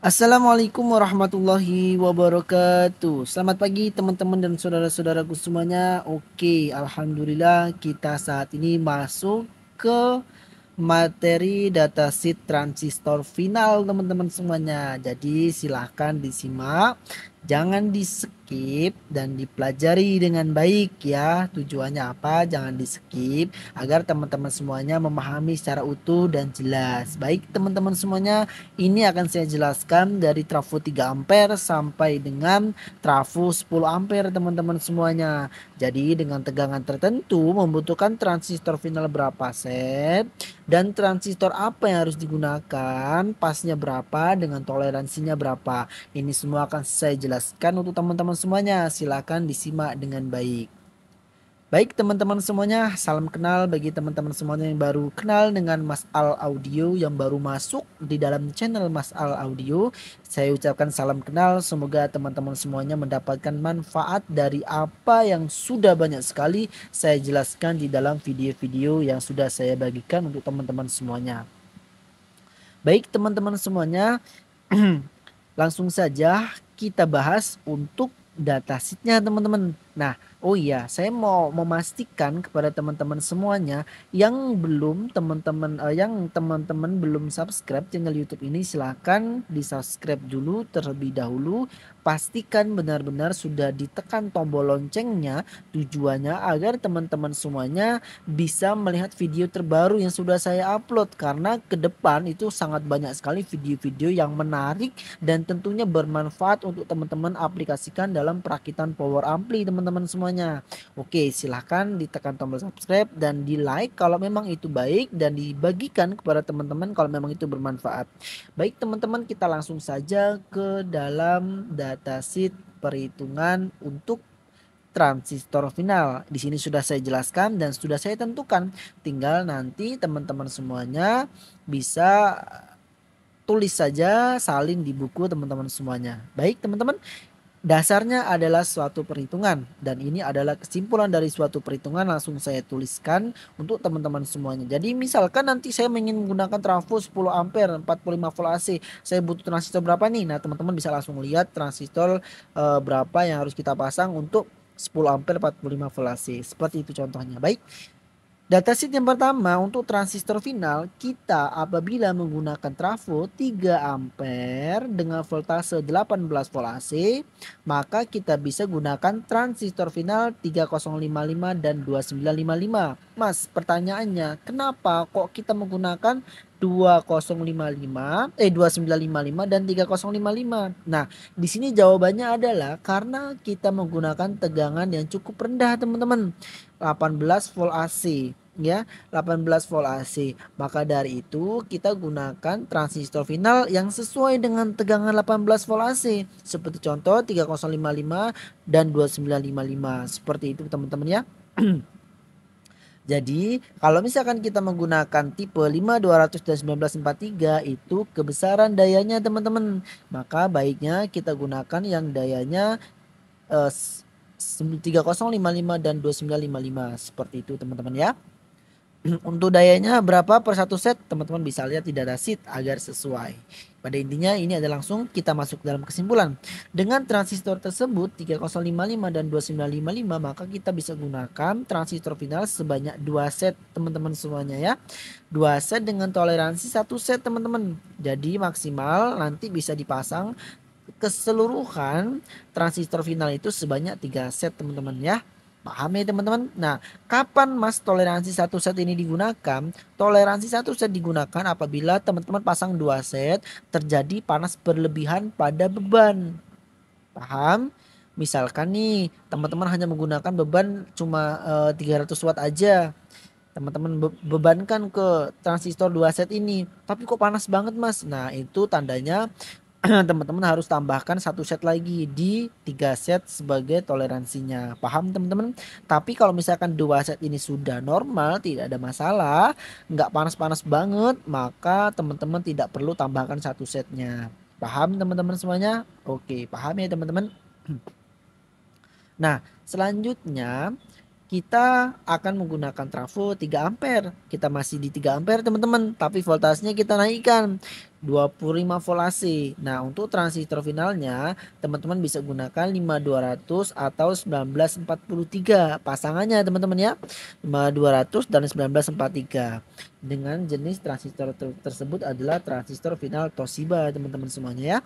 Assalamualaikum warahmatullahi wabarakatuh. Selamat pagi teman-teman dan saudara-saudaraku semuanya. Oke, alhamdulillah kita saat ini masuk ke materi datasheet transistor final teman-teman semuanya. Jadi silahkan disimak, jangan di skip dan dipelajari dengan baik ya. Tujuannya apa? Jangan di skip agar teman-teman semuanya memahami secara utuh dan jelas. Baik teman-teman semuanya, ini akan saya jelaskan dari trafo 3 ampere sampai dengan trafo 10 ampere teman-teman semuanya. Jadi dengan tegangan tertentu membutuhkan transistor final berapa set dan transistor apa yang harus digunakan, pasnya berapa, dengan toleransinya berapa. Ini semua akan saya jelaskan untuk teman-teman semuanya. Silakan disimak dengan baik. Baik teman-teman semuanya, salam kenal bagi teman-teman semuanya yang baru kenal dengan Mas Al Audio, yang baru masuk di dalam channel Mas Al Audio. Saya ucapkan salam kenal, semoga teman-teman semuanya mendapatkan manfaat dari apa yang sudah banyak sekali saya jelaskan di dalam video-video yang sudah saya bagikan untuk teman-teman semuanya. Baik teman-teman semuanya, langsung saja kita bahas untuk datasheetnya teman-teman. Nah, oh iya, saya mau memastikan kepada teman-teman semuanya yang teman-teman belum subscribe channel YouTube ini, silahkan di subscribe dulu terlebih dahulu. Pastikan benar-benar sudah ditekan tombol loncengnya, tujuannya agar teman-teman semuanya bisa melihat video terbaru yang sudah saya upload, karena ke depan itu sangat banyak sekali video-video yang menarik dan tentunya bermanfaat untuk teman-teman aplikasikan dalam perakitan power ampli teman-teman semuanya. Oke, silahkan ditekan tombol subscribe dan di like kalau memang itu baik, dan dibagikan kepada teman-teman kalau memang itu bermanfaat. Baik teman-teman, kita langsung saja ke dalam datasheet perhitungan untuk transistor final. Di sini sudah saya jelaskan dan sudah saya tentukan. Tinggal nanti teman-teman semuanya bisa tulis saja, salin di buku teman-teman semuanya. Baik teman-teman, dasarnya adalah suatu perhitungan dan ini adalah kesimpulan dari suatu perhitungan, langsung saya tuliskan untuk teman-teman semuanya. Jadi misalkan nanti saya ingin menggunakan trafo 10 ampere 45 volt AC, saya butuh transistor berapa nih? Nah teman-teman bisa langsung lihat transistor berapa yang harus kita pasang untuk 10 ampere 45 volt AC. Seperti itu contohnya. Baik. Datasheet yang pertama untuk transistor final, kita apabila menggunakan trafo 3 ampere dengan voltase 18 volt AC, maka kita bisa gunakan transistor final 3055 dan 2955. Mas, pertanyaannya, kenapa kok kita menggunakan 2955 dan 3055? Nah, di sini jawabannya adalah karena kita menggunakan tegangan yang cukup rendah, teman-teman. 18 volt AC ya, 18 volt AC. Maka dari itu kita gunakan transistor final yang sesuai dengan tegangan 18 volt AC. Seperti contoh 3055 dan 2955. Seperti itu teman-teman ya. Jadi kalau misalkan kita menggunakan tipe 5200 dan 1943, itu kebesaran dayanya teman-teman, maka baiknya kita gunakan yang dayanya 3055 dan 2955. Seperti itu teman-teman ya. Untuk dayanya berapa per satu set, teman-teman bisa lihat di datasheet agar sesuai. Pada intinya ini adalah langsung kita masuk dalam kesimpulan. Dengan transistor tersebut 3055 dan 2955, maka kita bisa gunakan transistor final sebanyak 2 set teman-teman semuanya ya. 2 set dengan toleransi 1 set teman-teman. Jadi maksimal nanti bisa dipasang keseluruhan transistor final itu sebanyak 3 set teman-teman ya. Paham ya teman-teman? Nah, kapan mas toleransi 1 set ini digunakan? Toleransi 1 set digunakan apabila teman-teman pasang 2 set, terjadi panas berlebihan pada beban. Paham? Misalkan nih, teman-teman hanya menggunakan beban cuma 300 watt aja. Teman-teman bebankan ke transistor 2 set ini, tapi kok panas banget mas? Nah, itu tandanya teman-teman harus tambahkan 1 set lagi di 3 set sebagai toleransinya. Paham teman-teman? Tapi kalau misalkan 2 set ini sudah normal, tidak ada masalah, nggak panas-panas banget, maka teman-teman tidak perlu tambahkan 1 setnya. Paham teman-teman semuanya? Oke, paham ya teman-teman? Nah, selanjutnya kita akan menggunakan trafo 3 ampere. Kita masih di 3 ampere teman-teman, tapi voltasenya kita naikkan 25 volt AC. Nah, untuk transistor finalnya teman-teman bisa gunakan 5200 atau 1943. Pasangannya teman-teman ya. 5200 dan 1943. Dengan jenis transistor tersebut adalah transistor final Toshiba teman-teman semuanya ya.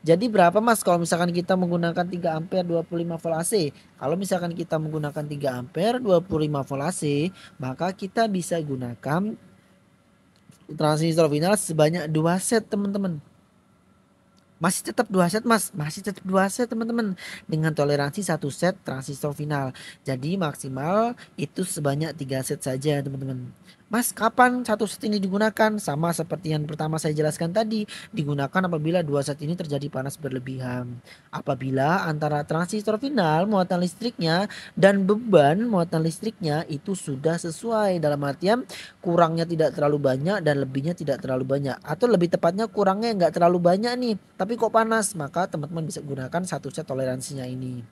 Jadi berapa Mas kalau misalkan kita menggunakan 3 ampere 25 volt AC? Kalau misalkan kita menggunakan 3 ampere 25 volt AC, maka kita bisa gunakan transistor final sebanyak 2 set teman-teman. Masih tetap 2 set Mas, masih tetap 2 set teman-teman, dengan toleransi 1 set transistor final. Jadi maksimal itu sebanyak 3 set saja teman-teman. Mas, kapan 1 set ini digunakan? Sama seperti yang pertama saya jelaskan tadi, digunakan apabila 2 set ini terjadi panas berlebihan. Apabila antara transistor final muatan listriknya dan beban muatan listriknya itu sudah sesuai, dalam artian kurangnya tidak terlalu banyak dan lebihnya tidak terlalu banyak, atau lebih tepatnya kurangnya nggak terlalu banyak nih tapi kok panas, maka teman-teman bisa gunakan 1 set toleransinya ini.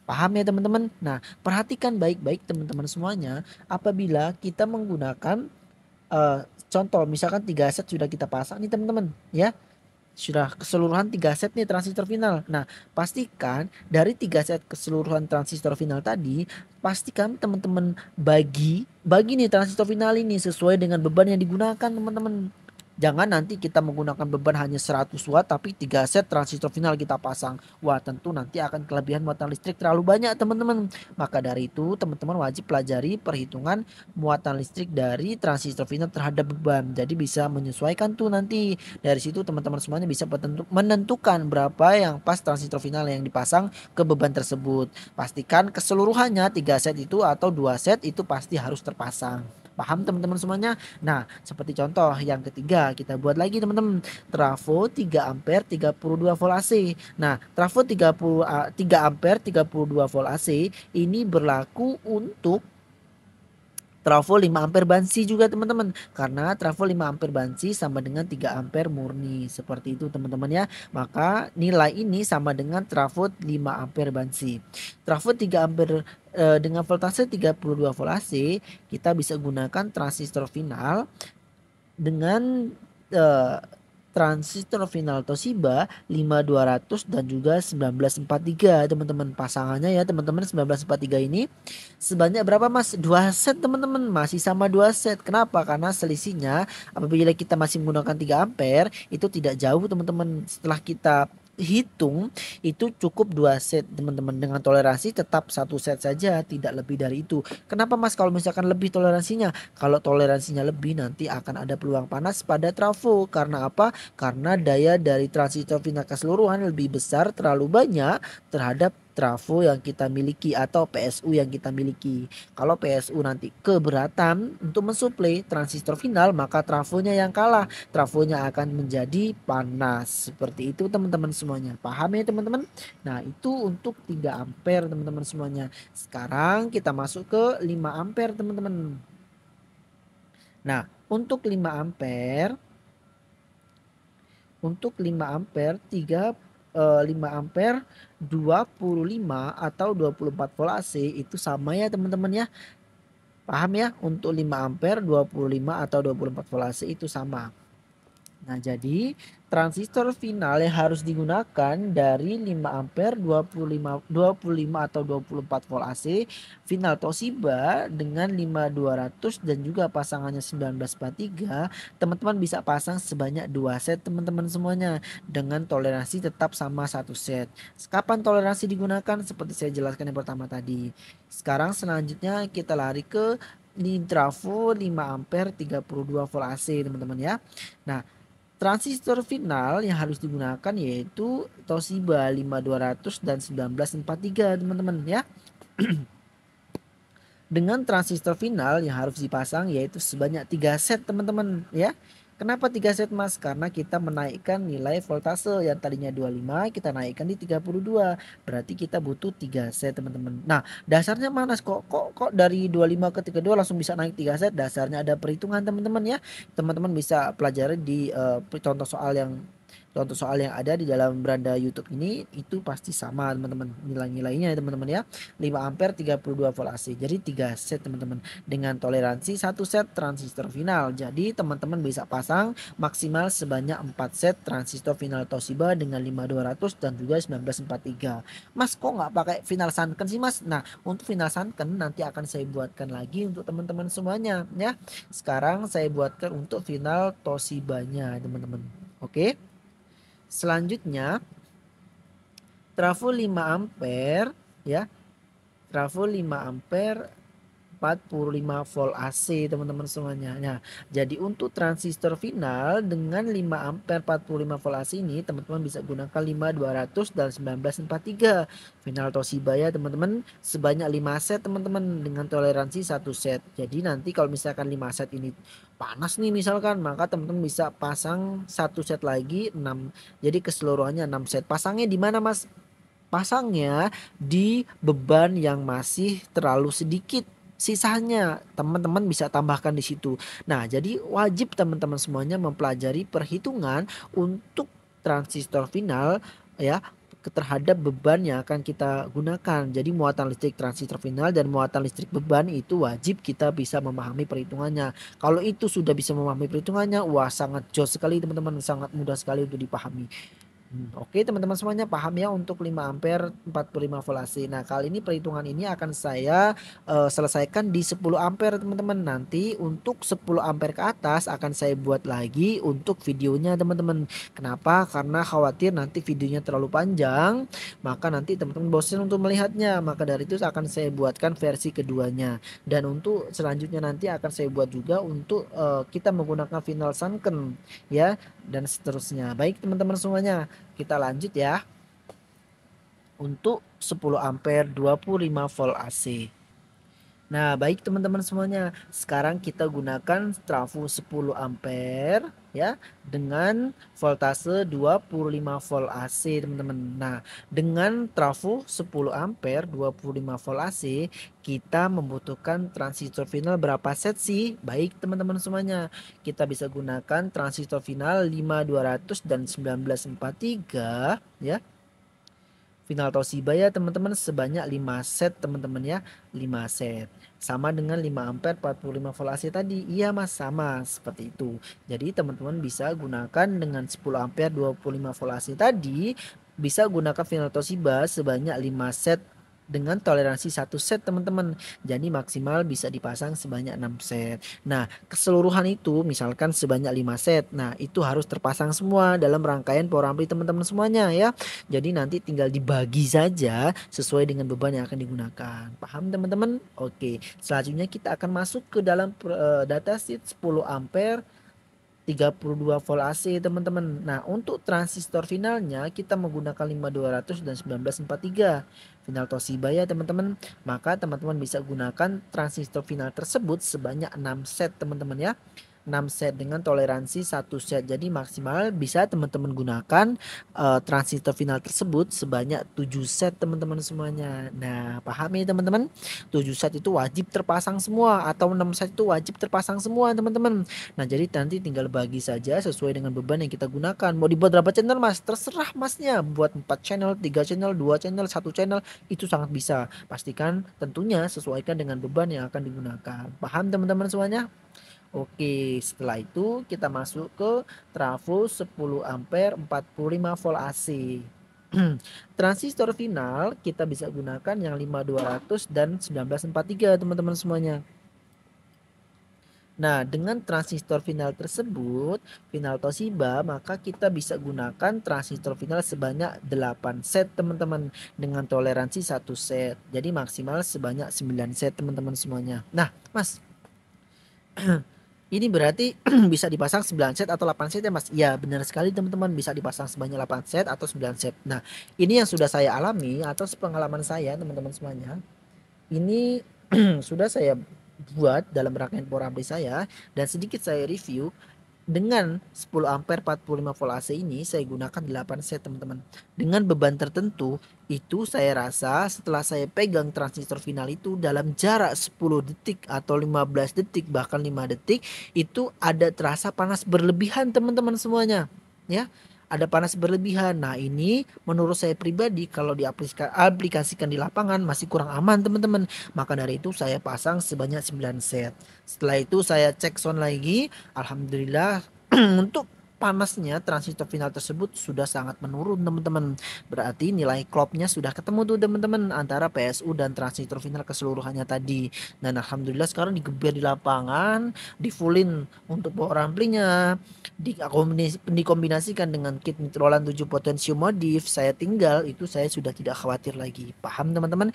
Paham ya teman-teman? Nah, perhatikan baik-baik teman-teman semuanya, apabila kita menggunakan contoh misalkan 3 set sudah kita pasang nih teman-teman ya. Sudah keseluruhan 3 set nih transistor final. Nah, pastikan dari 3 set keseluruhan transistor final tadi, pastikan teman-teman bagi nih transistor final ini sesuai dengan beban yang digunakan teman-teman. Jangan nanti kita menggunakan beban hanya 100 watt tapi 3 set transistor final kita pasang. Wah, tentu nanti akan kelebihan muatan listrik terlalu banyak teman-teman. Maka dari itu teman-teman wajib pelajari perhitungan muatan listrik dari transistor final terhadap beban. Jadi bisa menyesuaikan tuh nanti. Dari situ teman-teman semuanya bisa menentukan berapa yang pas transistor final yang dipasang ke beban tersebut. Pastikan keseluruhannya 3 set itu atau 2 set itu pasti harus terpasang. Paham teman-teman semuanya? Nah, seperti contoh yang ketiga kita buat lagi teman-teman. Trafo 3 ampere 32 volt AC. Nah, trafo 3 ampere 32 volt AC ini berlaku untuk trafo 5 ampere bansi juga teman-teman. Karena trafo 5 ampere bansi sama dengan 3 ampere murni. Seperti itu teman-teman ya. Maka nilai ini sama dengan trafo 5 ampere bansi. Trafo 3 ampere dengan voltase 32 volt AC, kita bisa gunakan transistor final dengan transistor final Toshiba 5200 dan juga 1943 teman-teman. Pasangannya ya teman-teman, 1943 ini sebanyak berapa Mas? 2 set teman-teman, masih sama 2 set. Kenapa? Karena selisihnya apabila kita masih menggunakan 3 ampere itu tidak jauh teman-teman. Setelah kita hitung itu cukup 2 set teman-teman, dengan toleransi tetap 1 set saja, tidak lebih dari itu. Kenapa Mas kalau misalkan lebih toleransinya? Kalau toleransinya lebih nanti akan ada peluang panas pada trafo. Karena apa? Karena daya dari transistor final keseluruhan lebih besar, terlalu banyak terhadap trafo yang kita miliki atau PSU yang kita miliki. Kalau PSU nanti keberatan untuk mensuplai transistor final, maka trafonya yang kalah. Trafonya akan menjadi panas. Seperti itu teman-teman semuanya. Paham ya teman-teman? Nah, itu untuk 3 ampere teman-teman semuanya. Sekarang kita masuk ke 5 ampere teman-teman. Nah, untuk 5 ampere, untuk 5 ampere 5 ampere 25 atau 24 volt AC itu sama ya teman-teman ya. Paham ya? Untuk 5 ampere 25 atau 24 volt AC itu sama. Nah, jadi transistor final yang harus digunakan dari 5 ampere 25 atau 24 volt AC final Toshiba dengan 5200 dan juga pasangannya 1943, teman-teman bisa pasang sebanyak 2 set teman-teman semuanya, dengan toleransi tetap sama 1 set. Kapan toleransi digunakan? Seperti saya jelaskan yang pertama tadi. Sekarang selanjutnya kita lari ke trafo 5 ampere 32 volt AC teman-teman ya. Nah, transistor final yang harus digunakan yaitu Toshiba 5200 dan 1943 teman-teman ya. Dengan transistor final yang harus dipasang yaitu sebanyak 3 set teman-teman ya. Kenapa 3 set Mas? Karena kita menaikkan nilai voltase yang tadinya 25 kita naikkan di 32. Berarti kita butuh 3 set teman-teman. Nah, dasarnya mana kok dari 25 ke 32 langsung bisa naik 3 set? Dasarnya ada perhitungan teman-teman ya. Teman-teman bisa pelajari di contoh soal yang contoh soal yang ada di dalam beranda YouTube ini itu pasti sama teman-teman nilai-nilainya ya teman-teman ya. 5 ampere 32 volt AC. Jadi 3 set teman-teman dengan toleransi 1 set transistor final. Jadi teman-teman bisa pasang maksimal sebanyak 4 set transistor final Toshiba dengan 5200 dan juga 1943. Mas kok nggak pakai final Sanken sih Mas? Nah untuk final Sanken nanti akan saya buatkan lagi untuk teman-teman semuanya ya. Sekarang saya buatkan untuk final Toshiba-nya teman-teman. Oke. Selanjutnya trafo 5 ampere ya. Trafo 5 ampere 45 volt AC teman-teman semuanya. Nah, jadi untuk transistor final dengan 5 ampere 45 volt AC ini teman-teman bisa gunakan 5200 dan 1943. Final Toshiba ya teman-teman, sebanyak 5 set teman-teman dengan toleransi 1 set. Jadi nanti kalau misalkan 5 set ini panas nih misalkan, maka teman-teman bisa pasang 1 set lagi 6. Jadi keseluruhannya 6 set. Pasangnya di mana Mas? Pasangnya di beban yang masih terlalu sedikit. Sisanya teman-teman bisa tambahkan di situ. Nah, jadi wajib teman-teman semuanya mempelajari perhitungan untuk transistor final ya terhadap beban yang akan kita gunakan. Jadi muatan listrik transistor final dan muatan listrik beban itu wajib kita bisa memahami perhitungannya. Kalau itu sudah bisa memahami perhitungannya, wah sangat jos sekali teman-teman, sangat mudah sekali untuk dipahami. Oke teman-teman semuanya paham ya untuk 5 ampere 45 volt AC. Nah kali ini perhitungan ini akan saya selesaikan di 10 ampere teman-teman. Nanti untuk 10 ampere ke atas akan saya buat lagi untuk videonya teman-teman. Kenapa? Karena khawatir nanti videonya terlalu panjang, maka nanti teman-teman bosan untuk melihatnya. Maka dari itu akan saya buatkan versi keduanya. Dan untuk selanjutnya nanti akan saya buat juga untuk kita menggunakan final Sanken ya dan seterusnya. Baik teman-teman semuanya, kita lanjut ya. Untuk 10 ampere 25 volt AC. Nah, baik teman-teman semuanya. Sekarang kita gunakan trafo 10 ampere ya dengan voltase 25 volt AC, teman-teman. Nah, dengan trafo 10 ampere 25 volt AC, kita membutuhkan transistor final berapa set sih? Baik teman-teman semuanya. Kita bisa gunakan transistor final 5200 dan 1943 ya. Final Toshiba ya teman-teman sebanyak 5 set teman-teman ya, 5 set. Sama dengan 5 ampere 45 volt AC tadi. Iya Mas, sama seperti itu. Jadi teman-teman bisa gunakan dengan 10 ampere 25 volt AC tadi, bisa gunakan final Toshiba sebanyak 5 set dengan toleransi 1 set teman-teman. Jadi maksimal bisa dipasang sebanyak 6 set. Nah, keseluruhan itu misalkan sebanyak 5 set. Nah, itu harus terpasang semua dalam rangkaian power ampli teman-teman semuanya ya. Jadi nanti tinggal dibagi saja sesuai dengan beban yang akan digunakan. Paham teman-teman? Oke. Selanjutnya kita akan masuk ke dalam datasheet 10 ampere 32 volt AC teman-teman. Nah untuk transistor finalnya kita menggunakan 5200 dan 1943 final Toshiba ya teman-teman. Maka teman-teman bisa gunakan transistor final tersebut sebanyak 6 set teman-teman ya. 6 set dengan toleransi 1 set. Jadi maksimal bisa teman-teman gunakan transistor final tersebut sebanyak 7 set teman-teman semuanya. Nah, paham ya teman-teman? 7 set itu wajib terpasang semua atau 6 set itu wajib terpasang semua teman-teman. Nah, jadi nanti tinggal bagi saja sesuai dengan beban yang kita gunakan. Mau dibuat berapa channel Mas? Terserah Masnya. Buat 4 channel, 3 channel, 2 channel, 1 channel itu sangat bisa. Pastikan tentunya sesuaikan dengan beban yang akan digunakan. Paham teman-teman semuanya? Oke, setelah itu kita masuk ke trafo 10 ampere 45 volt AC. Transistor final kita bisa gunakan yang 5200 dan 1943 teman-teman semuanya. Nah, dengan transistor final tersebut, final Toshiba, maka kita bisa gunakan transistor final sebanyak 8 set teman-teman dengan toleransi 1 set. Jadi maksimal sebanyak 9 set teman-teman semuanya. Nah, Mas, ini berarti bisa dipasang 9 set atau 8 set ya Mas? Iya benar sekali teman-teman, bisa dipasang sebanyak 8 set atau 9 set. Nah ini yang sudah saya alami atau sepengalaman saya teman-teman semuanya. Ini sudah saya buat dalam rangkaian power ampli saya dan sedikit saya review. Dengan 10 ampere 45 volt AC ini saya gunakan 8 set teman-teman. Dengan beban tertentu itu saya rasa setelah saya pegang transistor final itu dalam jarak 10 detik atau 15 detik bahkan 5 detik itu ada terasa panas berlebihan teman-teman semuanya ya. ada panas berlebihan. Nah, ini menurut saya pribadi kalau diaplikasikan di lapangan masih kurang aman, teman-teman. Maka dari itu saya pasang sebanyak 9 set. Setelah itu saya cek sound lagi, alhamdulillah untuk panasnya transistor final tersebut sudah sangat menurun, teman-teman. Berarti nilai clocknya sudah ketemu tuh, teman-teman, antara PSU dan transistor final keseluruhannya tadi. Dan alhamdulillah sekarang digeber di lapangan, di fullin untuk power amplinya, dikombinasikan dengan kit nitrolan 7 potensium modif, saya tinggal itu saya sudah tidak khawatir lagi. Paham, teman-teman?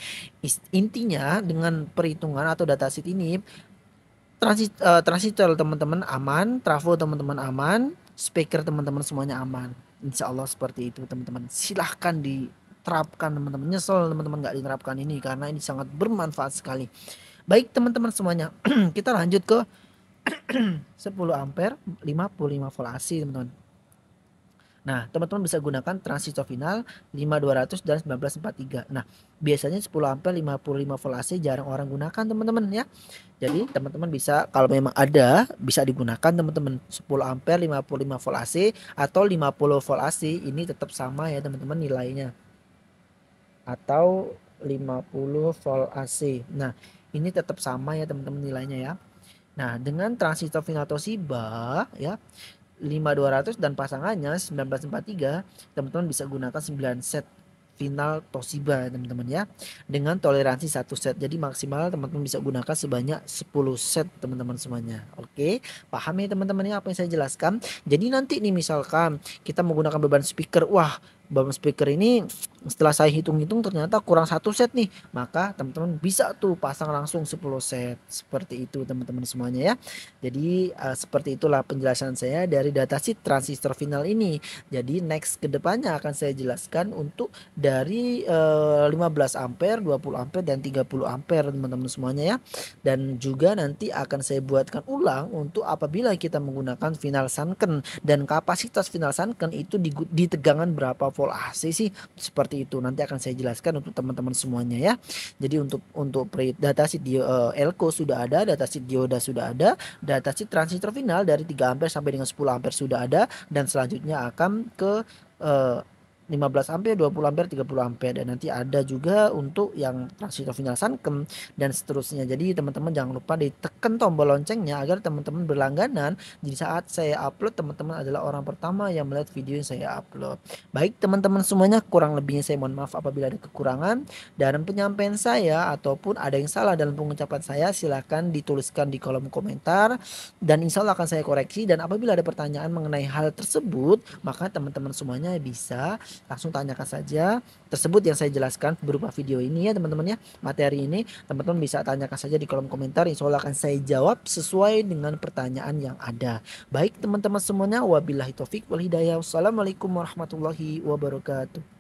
Intinya dengan perhitungan atau datasheet ini transistor teman-teman aman, trafo teman-teman aman, speaker teman-teman semuanya aman. Insya Allah seperti itu, teman-teman. Silahkan diterapkan, teman-teman. Nyesel teman-teman nggak diterapkan ini karena ini sangat bermanfaat sekali. Baik, teman-teman semuanya, kita lanjut ke 10 ampere 55 volt AC, teman-teman. Nah, teman-teman bisa gunakan transistor final 5200 dan 1943. Nah, biasanya 10 ampere 55 volt AC jarang orang gunakan, teman-teman ya. Jadi teman-teman bisa, kalau memang ada, bisa digunakan, teman-teman. 10 ampere 55 volt AC atau 50 volt AC ini tetap sama ya, teman-teman, nilainya. Atau 50 volt AC. Nah, ini tetap sama ya, teman-teman, nilainya ya. Nah, dengan transistor final Toshiba ya 5200 dan pasangannya 1943, teman-teman bisa gunakan 9 set final Toshiba, teman-teman ya, dengan toleransi 1 set. Jadi maksimal teman-teman bisa gunakan sebanyak 10 set, teman-teman semuanya. Oke, paham ya, teman-teman ya, apa yang saya jelaskan? Jadi nanti nih misalkan kita menggunakan beban speaker, wah, beban speaker ini setelah saya hitung-hitung ternyata kurang 1 set nih, maka teman-teman bisa tuh pasang langsung 10 set. Seperti itu, teman-teman semuanya ya. Jadi seperti itulah penjelasan saya dari datasheet transistor final ini. Jadi next kedepannya akan saya jelaskan untuk dari 15 ampere, 20 ampere dan 30 ampere, teman-teman semuanya ya. Dan juga nanti akan saya buatkan ulang untuk apabila kita menggunakan final Sanken dan kapasitas final Sanken itu di tegangan berapa volt AC sih, seperti itu. Nanti akan saya jelaskan untuk teman-teman semuanya ya. Jadi untuk datasheet elko sudah ada, datasheet dioda sudah ada, datasheet transistor final dari 3 ampere sampai dengan 10 ampere sudah ada, dan selanjutnya akan ke 15 ampere, 20 ampere, 30 ampere, dan nanti ada juga untuk yang transistor final Sanken dan seterusnya. Jadi teman-teman jangan lupa ditekan tombol loncengnya agar teman-teman berlangganan. Di saat saya upload, teman-teman adalah orang pertama yang melihat video yang saya upload. Baik, teman-teman semuanya, kurang lebihnya saya mohon maaf apabila ada kekurangan dalam penyampaian saya ataupun ada yang salah dalam pengucapan saya, silahkan dituliskan di kolom komentar dan insya Allah akan saya koreksi. Dan apabila ada pertanyaan mengenai hal tersebut, maka teman-teman semuanya bisa langsung tanyakan saja tersebut yang saya jelaskan berupa video ini ya, teman-teman ya. Materi ini teman-teman bisa tanyakan saja di kolom komentar, insya Allah akan saya jawab sesuai dengan pertanyaan yang ada. Baik, teman-teman semuanya, wabillahi taufik wal hidayah. Wassalamualaikum warahmatullahi wabarakatuh.